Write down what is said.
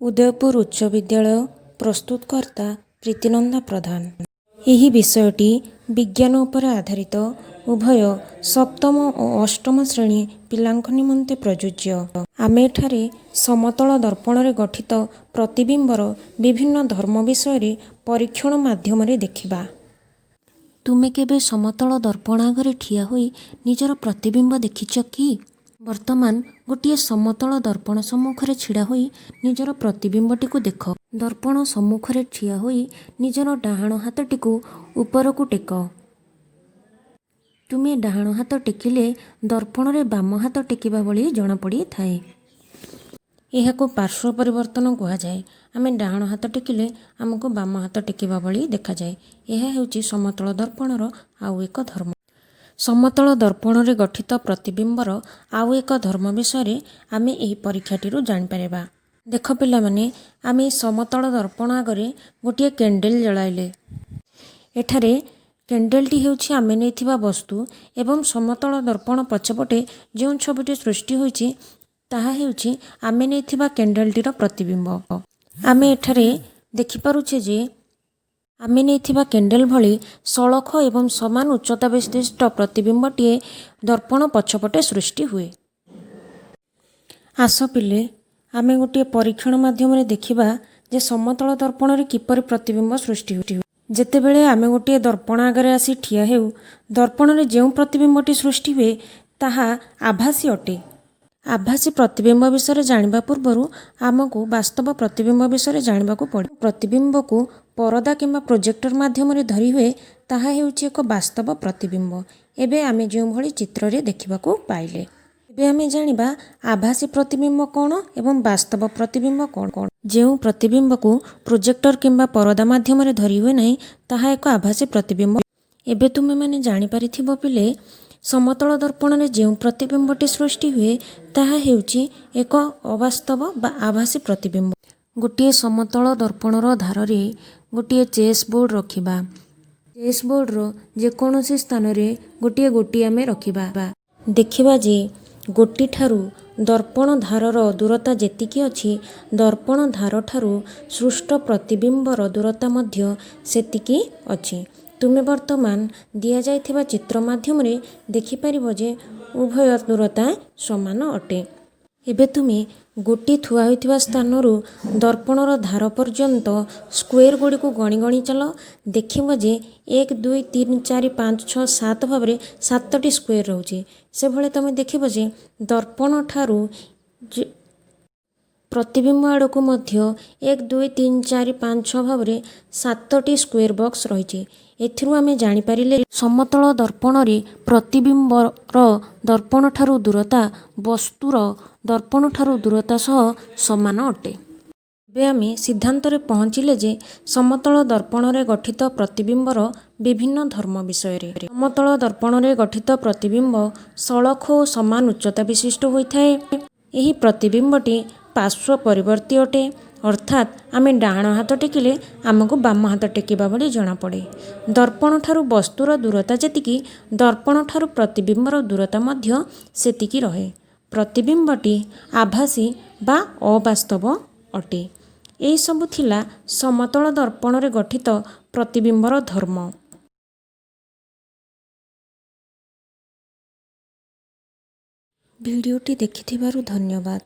उदयपुर उच्च विद्यालय प्रस्तुतकर्ता प्रीतिनंदा प्रधान। ଏହି ବିଷୟଟି ବିଜ୍ଞାନ ଉପରେ ଆଧାରିତ ଉଭୟ ସପ୍ତମ ଓ ଅଷ୍ଟମ ଶ୍ରେଣୀ ପିଲାଙ୍କ ନିମନ୍ତେ ପ୍ରଯୁଜ୍ୟ। ଆମେ ଏଠାରେ ସମତଳ ଦର୍ପଣରେ ଗଠିତ ପ୍ରତିବିମ୍ବର ବିଭିନ୍ନ ଧର୍ମ ବିଷୟରେ ପରୀକ୍ଷଣ ମାଧ୍ୟମରେ ଦେଖିବା। ତୁମେ କେବେ ସମତଳ ଦର୍ପଣ ଆଗରେ ଠିଆ ହୋଇ ନିଜର ପ୍ରତିବିମ୍ବ ଦେଖିଛ କି? ବର୍ତ୍ତମାନ ଗୋଟିଏ ସମତଳ ଦର୍ପଣ ସମ୍ମୁଖରେ ଛିଡ଼ା ହୋଇ ନିଜର ପ୍ରତିବିମ୍ବଟିକୁ ଦେଖ। ଦର୍ପଣ ସମ୍ମୁଖରେ ଠିଆ ହୋଇ ନିଜର ଡାହାଣ ହାତଟିକୁ ଉପରକୁ ଟେକ। ତୁମେ ଡାହାଣ ହାତ ଟେକିଲେ ଦର୍ପଣରେ ବାମ ହାତ ଟେକିବା ଭଳି ଜଣାପଡ଼ିଥାଏ। ଏହାକୁ ପାର୍ଶ୍ୱ ପରିବର୍ତ୍ତନ କୁହାଯାଏ। ଆମେ ଡାହାଣ ହାତ ଟେକିଲେ ଆମକୁ ବାମ ହାତ ଟେକିବା ଭଳି ଦେଖାଯାଏ। ଏହା ହେଉଛି ସମତଳ ଦର୍ପଣର ଆଉ ଏକ ଧର୍ମ। ସମତଳ ଦର୍ପଣରେ ଗଠିତ ପ୍ରତିବିମ୍ବର ଆଉ ଏକ ଧର୍ମ ବିଷୟରେ ଆମେ ଏହି ପରୀକ୍ଷାଟିରୁ ଜାଣିପାରିବା। ଦେଖ ପିଲାମାନେ, ଆମେ ସମତଳ ଦର୍ପଣ ଆଗରେ ଗୋଟିଏ କ୍ୟାଣ୍ଡେଲ ଜଳାଇଲେ। ଏଠାରେ କ୍ୟାଣ୍ଡେଲଟି ହେଉଛି ଆମେ ନେଇଥିବା ବସ୍ତୁ ଏବଂ ସମତଳ ଦର୍ପଣ ପଛପଟେ ଯେଉଁ ଛବିଟି ସୃଷ୍ଟି ହୋଇଛି ତାହା ହେଉଛି ଆମେ ନେଇଥିବା କ୍ୟାଣ୍ଡେଲଟିର ପ୍ରତିବିମ୍ବ। ଆମେ ଏଠାରେ ଦେଖିପାରୁଛେ ଯେ ଆମେ ନେଇଥିବା କ୍ୟାଣ୍ଡେଲ ଭଳି ସଳଖ ଏବଂ ସମାନ ଉଚ୍ଚତା ବିଶିଷ୍ଟ ପ୍ରତିବିମ୍ବଟିଏ ଦର୍ପଣ ପଛପଟେ ସୃଷ୍ଟି ହୁଏ। ଆସ ପିଲେ, ଆମେ ଗୋଟିଏ ପରୀକ୍ଷଣ ମାଧ୍ୟମରେ ଦେଖିବା ଯେ ସମତଳ ଦର୍ପଣରେ କିପରି ପ୍ରତିବିମ୍ବ ସୃଷ୍ଟି ହୁଏ। ଯେତେବେଳେ ଆମେ ଗୋଟିଏ ଦର୍ପଣ ଆଗରେ ଆସି ଠିଆ ହେଉ, ଦର୍ପଣରେ ଯେଉଁ ପ୍ରତିବିମ୍ବଟି ସୃଷ୍ଟି ହୁଏ ତାହା ଆଭାସୀ ଅଟେ। ଆଭାସୀ ପ୍ରତିବିମ୍ବ ବିଷୟରେ ଜାଣିବା ପୂର୍ବରୁ ଆମକୁ ବାସ୍ତବ ପ୍ରତିବିମ୍ବ ବିଷୟରେ ଜାଣିବାକୁ ପଡ଼ିବ। ପ୍ରତିବିମ୍ବକୁ ପରଦା କିମ୍ବା ପ୍ରୋଜେକ୍ଟର ମାଧ୍ୟମରେ ଧରି ହୁଏ ତାହା ହେଉଛି ଏକ ବାସ୍ତବ ପ୍ରତିବିମ୍ବ। ଏବେ ଆମେ ଯେଉଁଭଳି ଚିତ୍ରରେ ଦେଖିବାକୁ ପାଇଲେ, ଏବେ ଆମେ ଜାଣିବା ଆଭାସୀ ପ୍ରତିବିମ୍ବ କ'ଣ ଏବଂ ବାସ୍ତବ ପ୍ରତିବିମ୍ବ କ'ଣ। ଯେଉଁ ପ୍ରତିବିମ୍ବକୁ ପ୍ରୋଜେକ୍ଟର କିମ୍ବା ପରଦା ମାଧ୍ୟମରେ ଧରି ହୁଏ ନାହିଁ ତାହା ଏକ ଆଭାସୀ ପ୍ରତିବିମ୍ବ। ଏବେ ତୁମେମାନେ ଜାଣିପାରିଥିବ ପିଲେ, ସମତଳ ଦର୍ପଣରେ ଯେଉଁ ପ୍ରତିବିମ୍ବଟି ସୃଷ୍ଟି ହୁଏ ତାହା ହେଉଛି ଏକ ଅବାସ୍ତବ ବା ଆଭାସୀ ପ୍ରତିବିମ୍ବ। ଗୋଟିଏ ସମତଳ ଦର୍ପଣର ଧାରରେ ଗୋଟିଏ ଚେସ୍ ବୋର୍ଡ଼ ରଖିବା। ଚେସ୍ ବୋର୍ଡ଼ର ଯେକୌଣସି ସ୍ଥାନରେ ଗୋଟିଏ ଗୋଟି ଆମେ ରଖିବା। ଦେଖିବା ଯେ ଗୋଟିଠାରୁ ଦର୍ପଣ ଧାରର ଦୂରତା ଯେତିକି ଅଛି, ଦର୍ପଣ ଧାରଠାରୁ ସୃଷ୍ଟ ପ୍ରତିବିମ୍ବର ଦୂରତା ମଧ୍ୟ ସେତିକି ଅଛି। ତୁମେ ବର୍ତ୍ତମାନ ଦିଆଯାଇଥିବା ଚିତ୍ର ମାଧ୍ୟମରେ ଦେଖିପାରିବ ଯେ ଉଭୟ ଦୂରତା ସମାନ ଅଟେ। ଏବେ ତୁମେ ଗୋଟି ଥୁଆ ହୋଇଥିବା ସ୍ଥାନରୁ ଦର୍ପଣର ଧାର ପର୍ଯ୍ୟନ୍ତ ସ୍କୋୟାର ଗୁଡ଼ିକୁ ଗଣି ଗଣି ଚାଲ। ଦେଖିବ ଯେ 1, 2, 3, 4, 5, 6, 7 ଭାବରେ 7ଟି ସ୍କୋୟାର ରହୁଛି। ସେଭଳି ତୁମେ ଦେଖିବ ଯେ ଦର୍ପଣଠାରୁ ପ୍ରତିବିମ୍ବ ଆଡ଼କୁ ମଧ୍ୟ 1, 2, 3, 4, 5, 6 ଭାବରେ 7ଟି ସ୍କୋୟାର ବକ୍ସ ରହିଛି। ଏଥିରୁ ଆମେ ଜାଣିପାରିଲେ ସମତଳ ଦର୍ପଣରେ ପ୍ରତିବିମ୍ବର ଦର୍ପଣଠାରୁ ଦୂରତା ବସ୍ତୁର ଦର୍ପଣଠାରୁ ଦୂରତା ସହ ସମାନ ଅଟେ। ଏବେ ଆମେ ସିଦ୍ଧାନ୍ତରେ ପହଞ୍ଚିଲେ ଯେ ସମତଳ ଦର୍ପଣରେ ଗଠିତ ପ୍ରତିବିମ୍ବର ବିଭିନ୍ନ ଧର୍ମ ବିଷୟରେ। ସମତଳ ଦର୍ପଣରେ ଗଠିତ ପ୍ରତିବିମ୍ବ ସଳଖ ଓ ସମାନ ଉଚ୍ଚତା ବିଶିଷ୍ଟ ହୋଇଥାଏ। ଏହି ପ୍ରତିବିମ୍ବଟି ପାର୍ଶ୍ୱ ପରିବର୍ତ୍ତୀ ଅଟେ, ଅର୍ଥାତ୍ ଆମେ ଡାହାଣ ହାତ ଟେକିଲେ ଆମକୁ ବାମ ହାତ ଟେକିବା ଭଳି ଜଣାପଡ଼େ। ଦର୍ପଣଠାରୁ ବସ୍ତୁର ଦୂରତା ଯେତିକି, ଦର୍ପଣଠାରୁ ପ୍ରତିବିମ୍ବର ଦୂରତା ମଧ୍ୟ ସେତିକି ରହେ। ପ୍ରତିବିମ୍ବଟି ଆଭାସୀ ବା ଅବାସ୍ତବ ଅଟେ। ଏହିସବୁ ଥିଲା ସମତଳ ଦର୍ପଣରେ ଗଠିତ ପ୍ରତିବିମ୍ବର ଧର୍ମ। ଭିଡ଼ିଓଟି ଦେଖିଥିବାରୁ ଧନ୍ୟବାଦ।